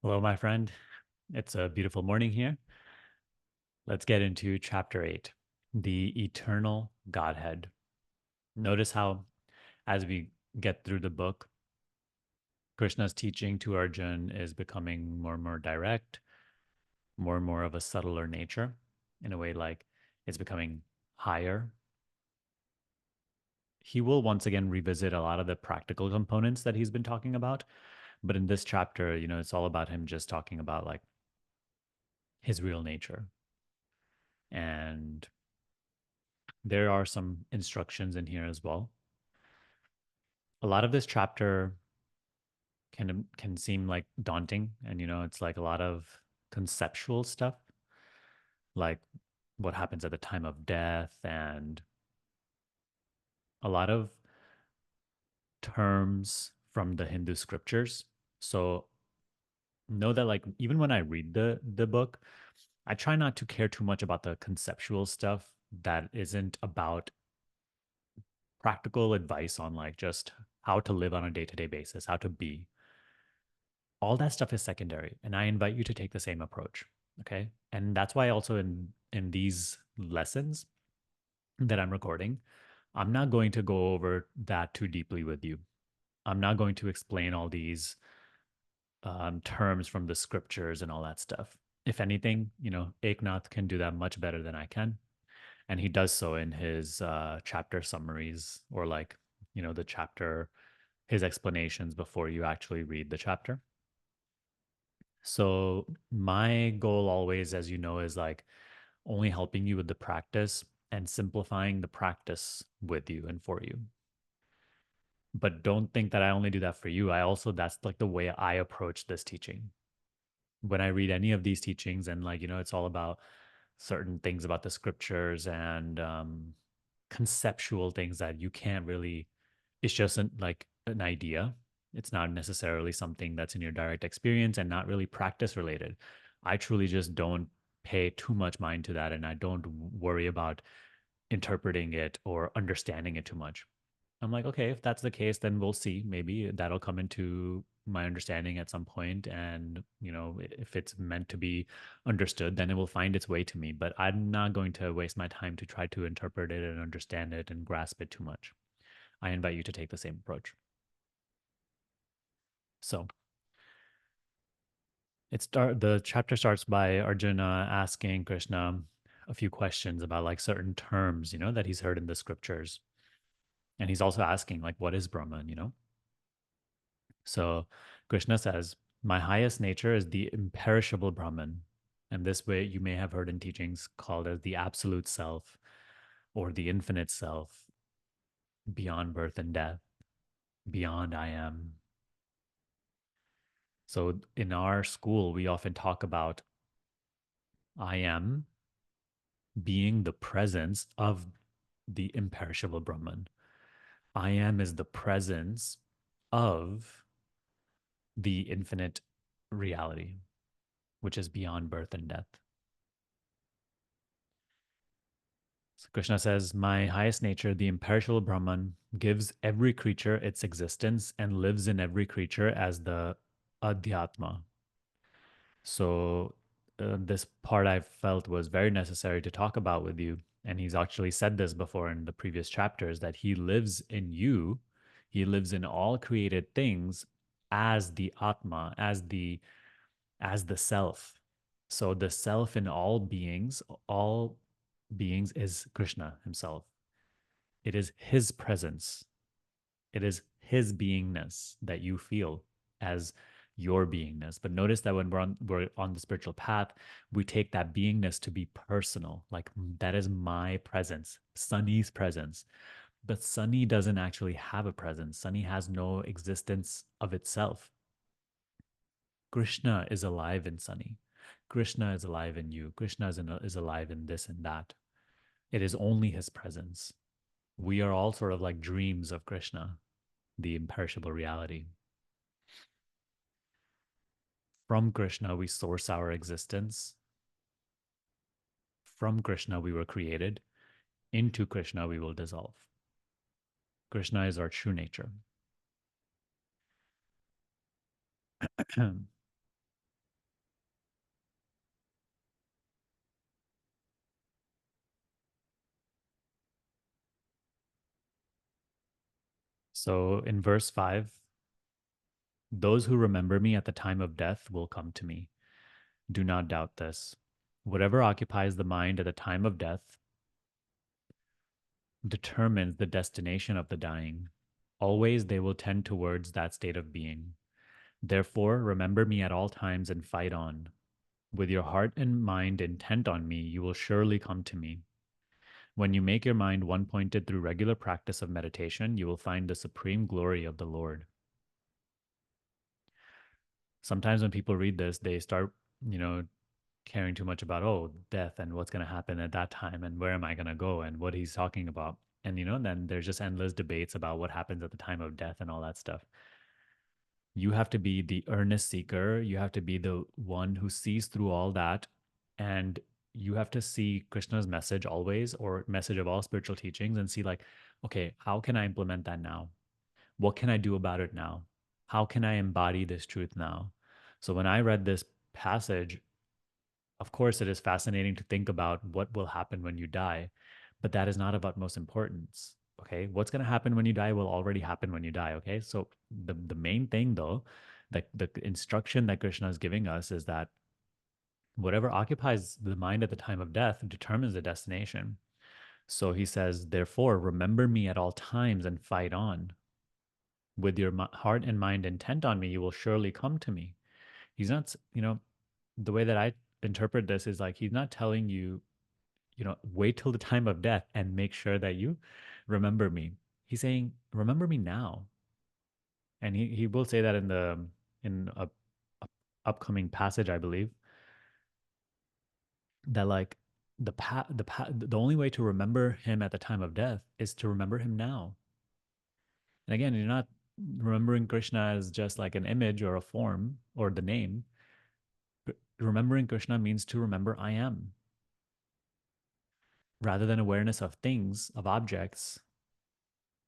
Hello, my friend. It's a beautiful morning here. Let's get into chapter 8, the eternal Godhead. Notice how, as we get through the book, Krishna's teaching to Arjun is becoming more and more direct, more and more of a subtler nature, in a way like it's becoming higher. He will once again revisit a lot of the practical components that he's been talking about. But in this chapter, it's all about him just talking about like his real nature. And there are some instructions in here as well. A lot of this chapter can seem like daunting, and it's like a lot of conceptual stuff, like what happens at the time of death and a lot of terms from the Hindu scriptures. So know that like even when I read the book, I try not to care too much about the conceptual stuff that isn't about practical advice on like just how to live on a day-to-day basis, how to be. All that stuff is secondary, and I invite you to take the same approach. Okay? And that's why also in these lessons that I'm recording, I'm not going to go over that too deeply with you. I'm not going to explain all these terms from the scriptures and all that stuff. If anything, Eknath can do that much better than I can. And he does so in his chapter summaries, or like, the chapter, his explanations before you actually read the chapter. So my goal always, as you know, is like only helping you with the practice and simplifying the practice with you and for you. But don't think that I only do that for you. That's like the way I approach this teaching. When I read any of these teachings, and like, it's all about certain things about the scriptures and conceptual things that you can't really, it's just like an idea. It's not necessarily something that's in your direct experience and not really practice related. I truly just don't pay too much mind to that, and I don't worry about interpreting it or understanding it too much. I'm like, okay, if that's the case, then we'll see. Maybe that'll come into my understanding at some point, and if it's meant to be understood, then it will find its way to me. But I'm not going to waste my time to try to interpret it and understand it and grasp it too much. I invite you to take the same approach. So the chapter starts by Arjuna asking Krishna a few questions about like certain terms, that he's heard in the scriptures. And he's also asking like, what is Brahman? So Krishna says, my highest nature is the imperishable Brahman. And this way you may have heard in teachings called as the absolute self or the infinite self, beyond birth and death, beyond I am. So in our school, we often talk about I am being the presence of the imperishable Brahman. I am is the presence of the infinite reality, which is beyond birth and death. So Krishna says, my highest nature, the imperishable Brahman, gives every creature its existence and lives in every creature as the Adhyatma. So, this part I felt was very necessary to talk about with you. And he's actually said this before in the previous chapters, that he lives in you, he lives in all created things as the Atma, as the self. So the self in all beings is Krishna himself. It is his presence. It is his beingness that you feel as your beingness. But notice that when we're on the spiritual path, we take that beingness to be personal. Like that is my presence, Sunny's presence. But Sunny doesn't actually have a presence. Sunny has no existence of itself. Krishna is alive in Sunny. Krishna is alive in you. Krishna is alive in this and that. It is only his presence. We are all sort of like dreams of Krishna, the imperishable reality. From Krishna, we source our existence. From Krishna, we were created. Into Krishna, we will dissolve. Krishna is our true nature. So in verse 5, those who remember me at the time of death will come to me. Do not doubt this. Whatever occupies the mind at the time of death determines the destination of the dying. Always they will tend towards that state of being. Therefore, remember me at all times and fight on. With your heart and mind intent on me, you will surely come to me. When you make your mind one pointed through regular practice of meditation, you will find the supreme glory of the Lord. Sometimes when people read this, they start, you know, caring too much about, oh, death and what's going to happen at that time and where am I going to go and what he's talking about. And, then there's just endless debates about what happens at the time of death and all that stuff. You have to be the earnest seeker. You have to be the one who sees through all that. And you have to see Krishna's message always, or message of all spiritual teachings, and see, like, okay, how can I implement that now? What can I do about it now? How can I embody this truth now? So when I read this passage, of course, it is fascinating to think about what will happen when you die, but that is not of utmost importance. Okay. What's going to happen when you die will already happen when you die. Okay. So the main thing, though, the instruction that Krishna is giving us is that whatever occupies the mind at the time of death determines the destination. So he says, therefore, remember me at all times and fight on. With your heart and mind intent on me, you will surely come to me. He's not, the way that I interpret this is like he's not telling you, wait till the time of death and make sure that you remember me. He's saying, remember me now. And he will say that in a upcoming passage, I believe, that like the only way to remember him at the time of death is to remember him now. And again, you're not remembering Krishna as just like an image or a form or the name. Remembering Krishna means to remember I am, rather than awareness of things, of objects,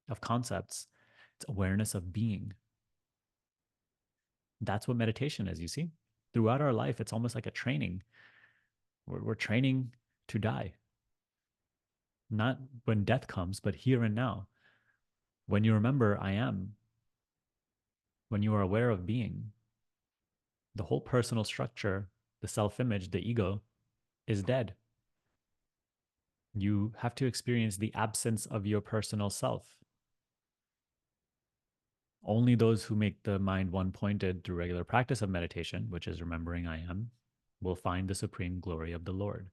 of concepts. It's awareness of being. That's what meditation is, you see? Throughout our life, it's almost like a training. We're training to die, not when death comes, but here and now. When you remember I am, when you are aware of being, the whole personal structure, the self image, the ego is dead. You have to experience the absence of your personal self. Only those who make the mind one pointed through regular practice of meditation, which is remembering I am, will find the supreme glory of the Lord.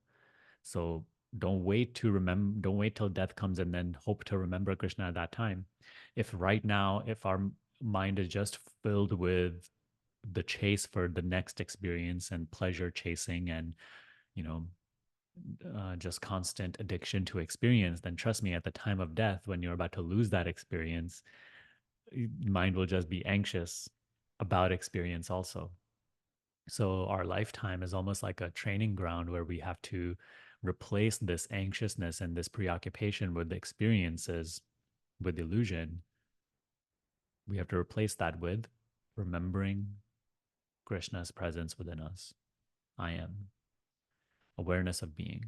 So don't wait till death comes and then hope to remember Krishna at that time. If right now, if our mind is just filled with the chase for the next experience and pleasure chasing and, you know, just constant addiction to experience, then trust me, at the time of death, when you're about to lose that experience, mind will just be anxious about experience also. So our lifetime is almost like a training ground where we have to replace this anxiousness and this preoccupation with the experiences, with illusion. We have to replace that with remembering Krishna's presence within us. I am awareness of being.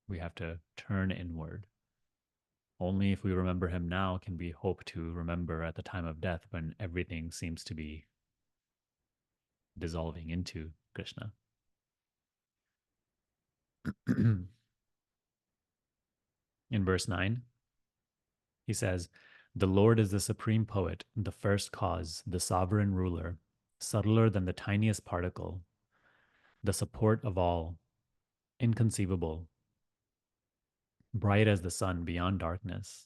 We have to turn inward. Only if we remember him now can we hope to remember at the time of death when everything seems to be dissolving into Krishna. In verse 9, he says, the Lord is the supreme poet, the first cause, the sovereign ruler, subtler than the tiniest particle, the support of all, inconceivable, bright as the sun beyond darkness.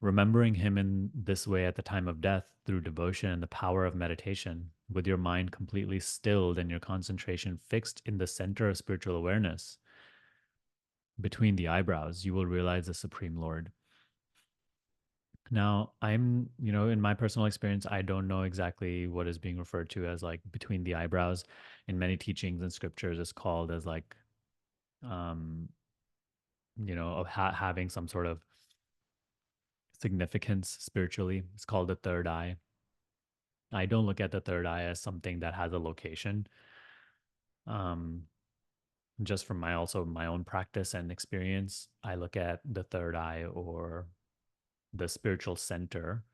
Remembering him in this way at the time of death through devotion and the power of meditation, with your mind completely stilled and your concentration fixed in the center of spiritual awareness, between the eyebrows, you will realize the Supreme Lord. Now, in my personal experience, I don't know exactly what is being referred to as like between the eyebrows. In many teachings and scriptures, it's called as like, um, of having some sort of significance spiritually. It's called the third eye. I don't look at the third eye as something that has a location. Um, just from my own practice and experience, I look at the third eye or the spiritual center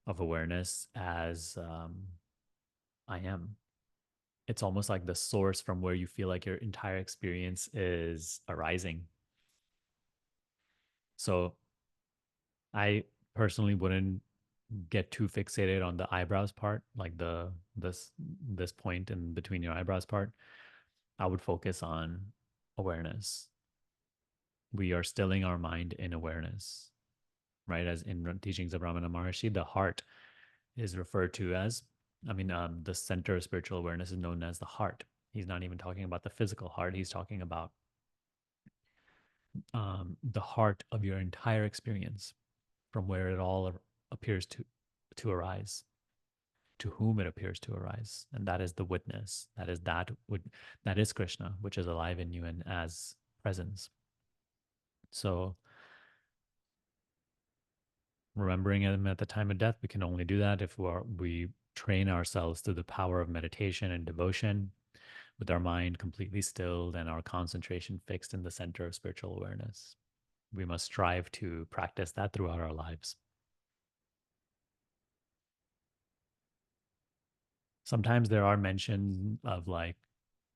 of awareness as I am. It's almost like the source from where you feel like your entire experience is arising. So I personally wouldn't get too fixated on the eyebrows part, like this point in between your eyebrows part. I would focus on awareness. We are stilling our mind in awareness, right? As in teachings of Ramana Maharshi, the heart is referred to as, the center of spiritual awareness is known as the heart. He's not even talking about the physical heart. He's talking about the heart of your entire experience, from where it all appears to arise, to whom it appears to arise, and that is the witness. That is Krishna, which is alive in you and as presence. So remembering him at the time of death, we can only do that if we train ourselves through the power of meditation and devotion, with our mind completely stilled and our concentration fixed in the center of spiritual awareness. We must strive to practice that throughout our lives. Sometimes there are mentions of, like,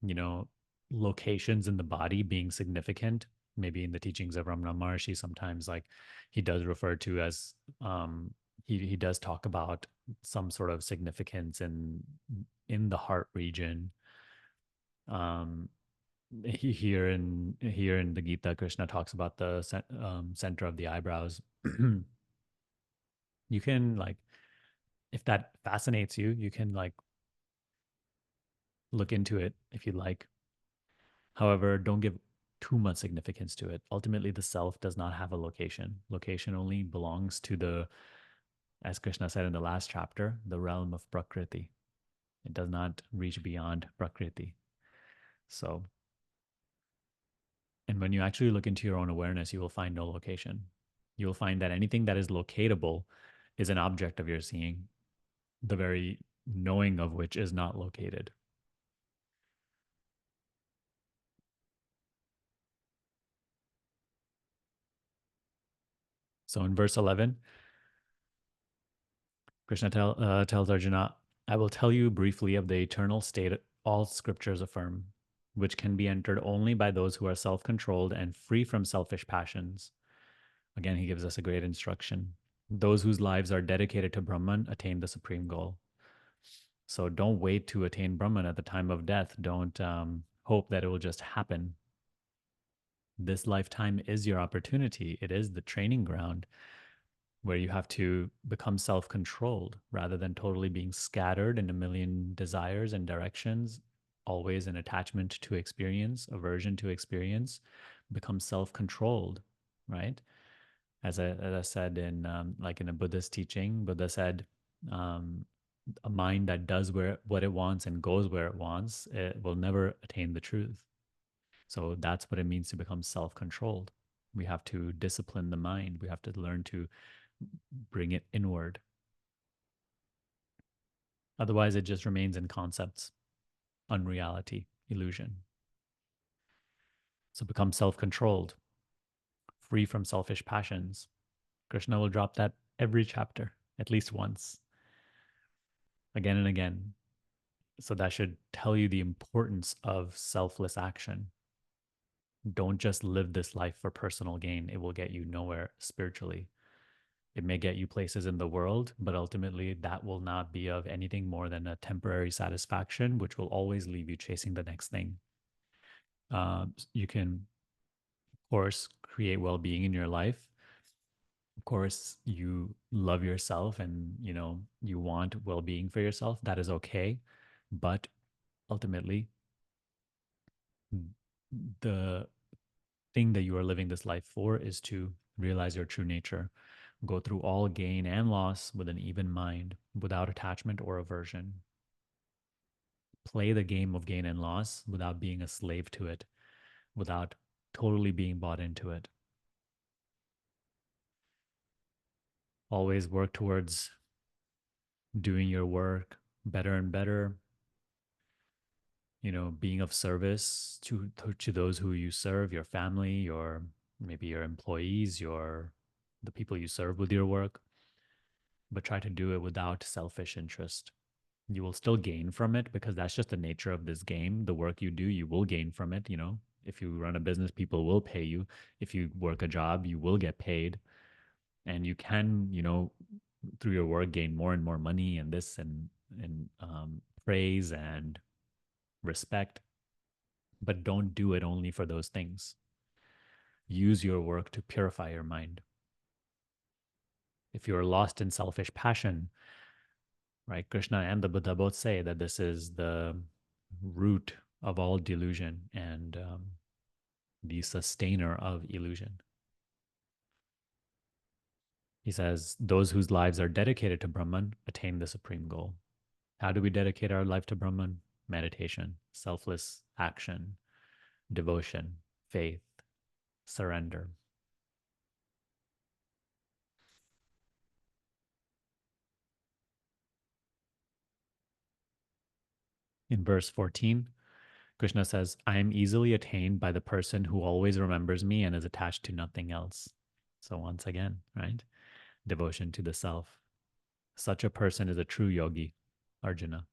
you know, locations in the body being significant. Maybe in the teachings of Ramana Maharshi, sometimes, like, he does refer to as he does talk about some sort of significance in the heart region. Um, here in the Gita, Krishna talks about the center of the eyebrows. You can, like, if that fascinates you, you can, like, look into it if you like. However, don't give too much significance to it. Ultimately, the self does not have a location. Location only belongs to as Krishna said in the last chapter, the realm of Prakriti. It does not reach beyond Prakriti. So, and when you actually look into your own awareness, you will find no location. You will find that anything that is locatable is an object of your seeing, the very knowing of which is not located. So in verse 11, Krishna tells Arjuna, I will tell you briefly of the eternal state all scriptures affirm, which can be entered only by those who are self controlled and free from selfish passions. Again, he gives us a great instruction. Those whose lives are dedicated to Brahman attain the supreme goal. So don't wait to attain Brahman at the time of death. Don't hope that it will just happen. This lifetime is your opportunity, it is the training ground where you have to become self controlled rather than totally being scattered in a million desires and directions, always an attachment to experience, aversion to experience. Become self controlled, right? As I said in, like, in a Buddhist teaching, Buddha said, um, a mind that does what it wants and goes where it wants, it will never attain the truth. So that's what it means to become self controlled. We have to discipline the mind. We have to learn to bring it inward. Otherwise, it just remains in concepts, unreality, illusion. So become self controlled, free from selfish passions. Krishna will drop that every chapter, at least once, again and again. So that should tell you the importance of selfless action. Don't just live this life for personal gain, it will get you nowhere spiritually. It may get you places in the world, but ultimately that will not be of anything more than a temporary satisfaction, which will always leave you chasing the next thing. You can, of course, create well being in your life. Of course, you love yourself and, you want well being for yourself. That is okay. But ultimately, the thing that you are living this life for is to realize your true nature, go through all gain and loss with an even mind, without attachment or aversion. Play the game of gain and loss without being a slave to it, without totally being bought into it. Always work towards doing your work better and better, being of service to those who you serve, your family, maybe your employees, your the people you serve with your work, but try to do it without selfish interest. You will still gain from it because that's just the nature of this game. The work you do, you will gain from it. If you run a business, people will pay you. If you work a job, you will get paid. And you can, through your work, gain more and more money and this and praise and respect. But don't do it only for those things. Use your work to purify your mind. If you're lost in selfish passion, right? Krishna and the Buddha both say that this is the root of all delusion and the sustainer of illusion. He says, those whose lives are dedicated to Brahman attain the supreme goal. How do we dedicate our life to Brahman? Meditation, selfless action, devotion, faith, surrender. In verse 14, Krishna says, I am easily attained by the person who always remembers me and is attached to nothing else. So, once again, right? Devotion to the self. Such a person is a true yogi, Arjuna.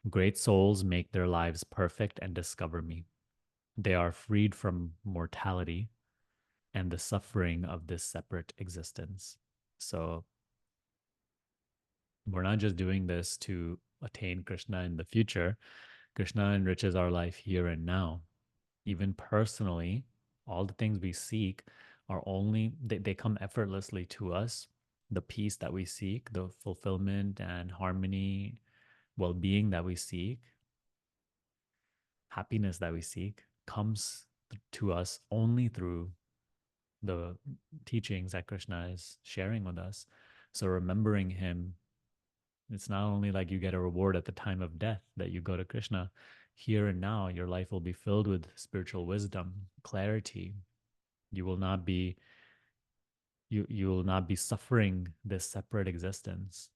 Great souls make their lives perfect and discover me. They are freed from mortality and the suffering of this separate existence. So, we're not just doing this to attain Krishna in the future. Krishna enriches our life here and now. Even personally, all the things we seek are only, they come effortlessly to us. The peace that we seek, the fulfillment and harmony, well being that we seek, happiness that we seek comes to us only through the teachings that Krishna is sharing with us. So remembering him, it's not only like you get a reward at the time of death that you go to Krishna. Here and now, your life will be filled with spiritual wisdom, clarity. You will not be you will not be suffering this separate existence.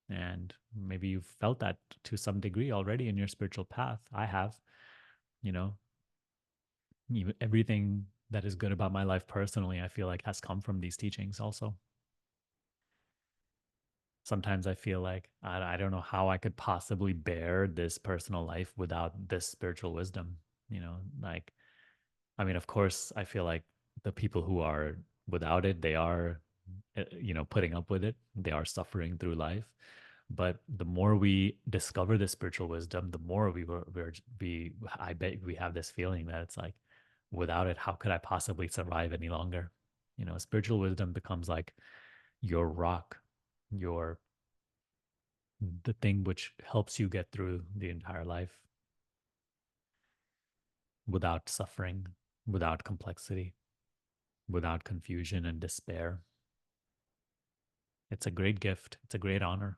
And maybe you've felt that to some degree already in your spiritual path. I have, you know, everything that is good about my life personally, I feel like has come from these teachings also. Sometimes I feel like I don't know how I could possibly bear this personal life without this spiritual wisdom. Like, I mean, of course, I feel like the people who are without it, they are, putting up with it. They are suffering through life. But the more we discover the spiritual wisdom, the more I bet we have this feeling that it's like, without it, how could I possibly survive any longer? Spiritual wisdom becomes like your rock, your the thing which helps you get through the entire life without suffering, without complexity, without confusion and despair. It's a great gift. It's a great honor.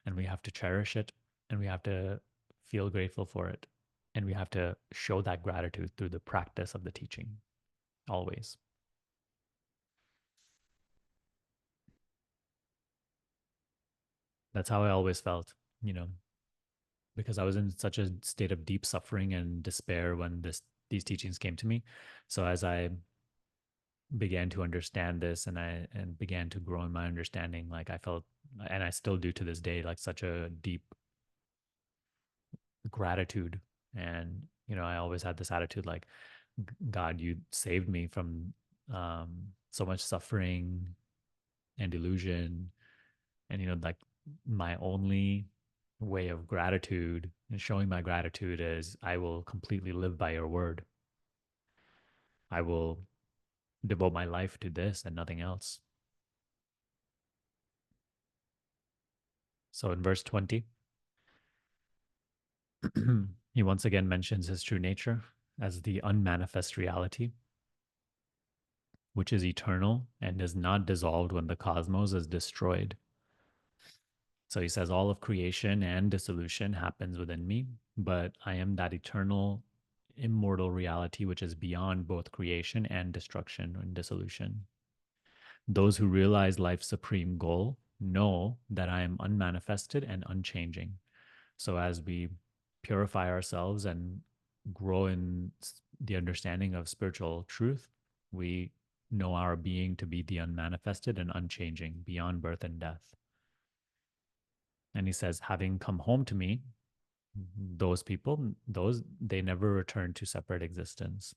And we have to cherish it and we have to feel grateful for it. And we have to show that gratitude through the practice of the teaching, always. That's how I always felt, you know, because I was in such a state of deep suffering and despair when these teachings came to me. So as I began to understand this and began to grow in my understanding, like I felt, and I still do to this day, like such a deep gratitude. And I always had this attitude like, God, you saved me from so much suffering and illusion. And like my only way of gratitude and showing my gratitude is I will completely live by your word. I will devote my life to this and nothing else. So in verse 20, he once again mentions his true nature as the unmanifest reality, which is eternal and is not dissolved when the cosmos is destroyed. So he says, all of creation and dissolution happens within me, but I am that eternal, immortal reality which is beyond both creation and destruction and dissolution. Those who realize life's supreme goal know that I am unmanifested and unchanging. So as we purify ourselves and grow in the understanding of spiritual truth, we know our being to be the unmanifested and unchanging, beyond birth and death. And he says, having come home to me, those people, those they never return to separate existence.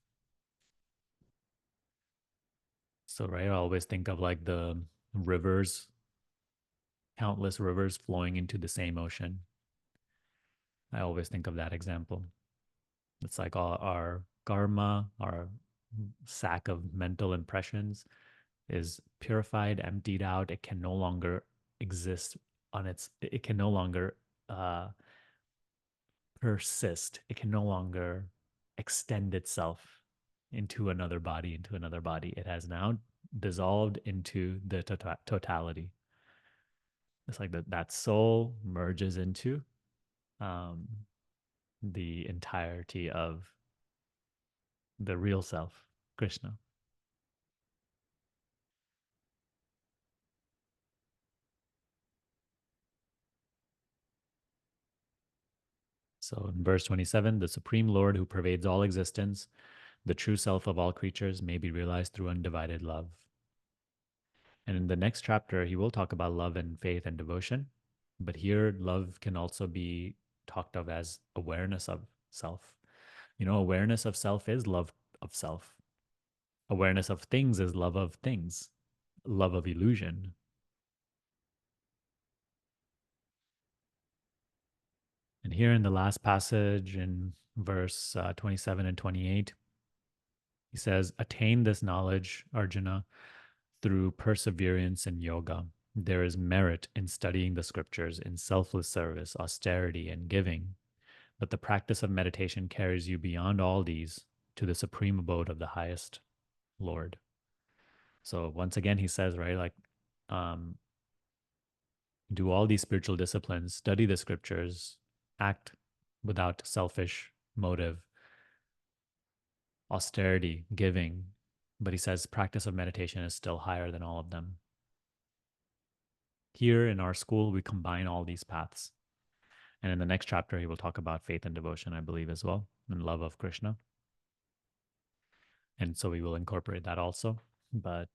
So, right, I always think of like the rivers, countless rivers flowing into the same ocean. I always think of that example. It's like all our karma, our sack of mental impressions is purified, emptied out. It can no longer exist on its, it can no longer uh, persist. It can no longer extend itself into another body, into another body. It has now dissolved into the totality. It's like that soul merges into um, the entirety of the real self, Krishna. So in verse 27, the Supreme Lord who pervades all existence, the true self of all creatures, may be realized through undivided love. And in the next chapter, he will talk about love and faith and devotion. But here, love can also be talked of as awareness of self. Awareness of self is love of self. Awareness of things is love of things, love of illusion. And here in the last passage in verse 27 and 28, he says, attain this knowledge, Arjuna, through perseverance in yoga. There is merit in studying the scriptures, in selfless service, austerity, and giving. But the practice of meditation carries you beyond all these to the supreme abode of the highest Lord. So once again, he says, right, like, um, do all these spiritual disciplines, study the scriptures, act without selfish motive, austerity, giving. But he says practice of meditation is still higher than all of them. Here in our school, we combine all these paths. And in the next chapter, he will talk about faith and devotion, I believe, as well, and love of Krishna. And so we will incorporate that also. But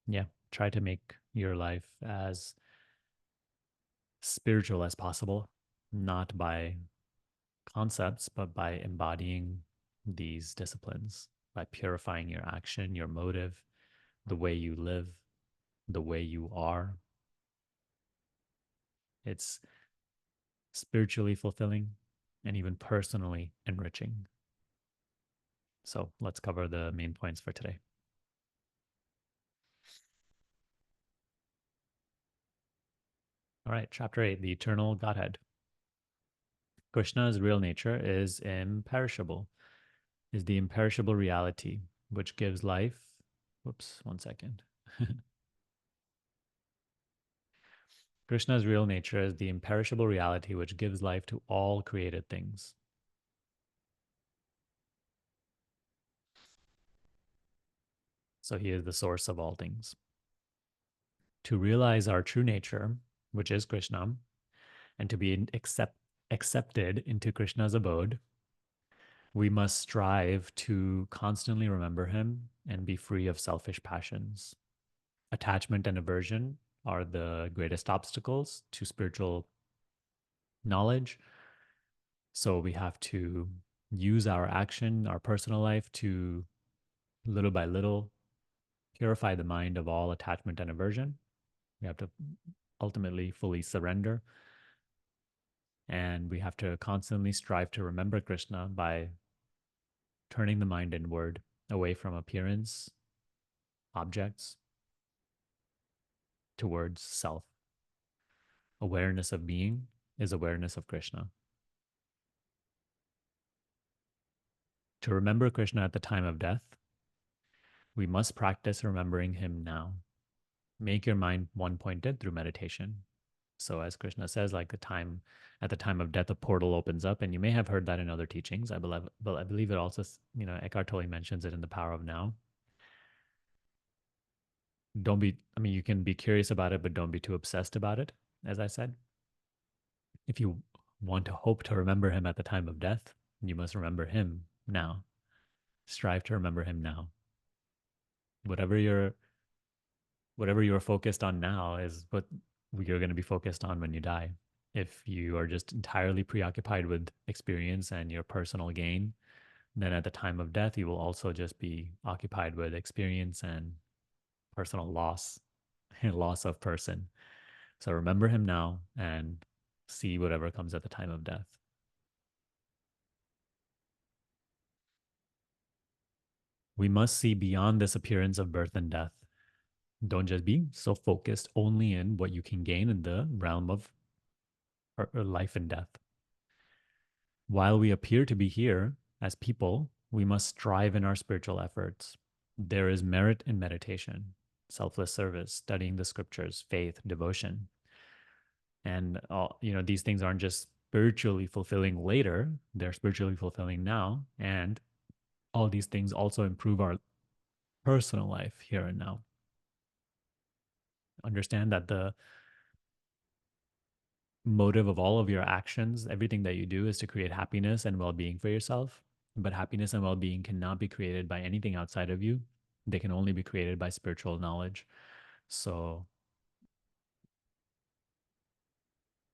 yeah, try to make your life as spiritual as possible, not by concepts, but by embodying these disciplines, by purifying your action, your motive, the way you live, the way you are. It's spiritually fulfilling and even personally enriching. So let's cover the main points for today. All right, chapter 8, the eternal Godhead. Krishna's real nature is imperishable, is the imperishable reality which gives life. Whoops, one second. Krishna's real nature is the imperishable reality which gives life to all created things. So he is the source of all things. To realize our true nature, which is Krishna, and to be accepted into Krishna's abode, we must strive to constantly remember him and be free of selfish passions. Attachment and aversion are the greatest obstacles to spiritual knowledge. So we have to use our action, our personal life to little by little purify the mind of all attachment and aversion. We have to ultimately fully surrender. And we have to constantly strive to remember Krishna by turning the mind inward, away from appearance, objects, towards self. Awareness of being is awareness of Krishna. To remember Krishna at the time of death, we must practice remembering him now. Make your mind one pointed through meditation. So as Krishna says, like at the time of death, a portal opens up, and you may have heard that in other teachings. I believe, but I believe it also, Eckhart Tolle mentions it in The Power of Now. Don't be, I mean, you can be curious about it, but don't be too obsessed about it, as I said. If you want to hope to remember him at the time of death, you must remember him now. Strive to remember him now. Whatever you're focused on now is what you're going to be focused on when you die. If you are just entirely preoccupied with experience and your personal gain, then at the time of death, you will also just be occupied with experience and personal loss, loss of person. So remember him now and see whatever comes at the time of death. We must see beyond this appearance of birth and death. Don't just be so focused only in what you can gain in the realm of life and death. While we appear to be here as people, we must strive in our spiritual efforts. There is merit in meditation, selfless service, studying the scriptures, faith, devotion. And all, these things aren't just spiritually fulfilling later, they're spiritually fulfilling now. And all these things also improve our personal life here and now. Understand that the motive of all of your actions, everything that you do, is to create happiness and well being for yourself. But happiness and well being cannot be created by anything outside of you, they can only be created by spiritual knowledge. So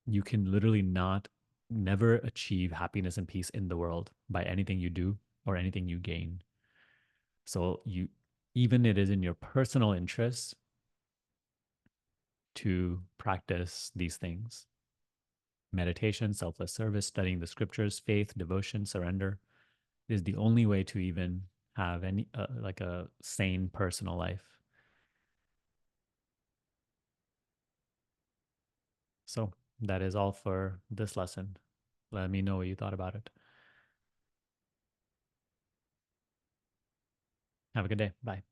you can literally never achieve happiness and peace in the world by anything you do or anything you gain. So even it is in your personal interest to practice these things: meditation, selfless service, studying the scriptures, faith, devotion, surrender is the only way to even have any like a sane personal life. So that is all for this lesson. Let me know what you thought about it. Have a good day. Bye.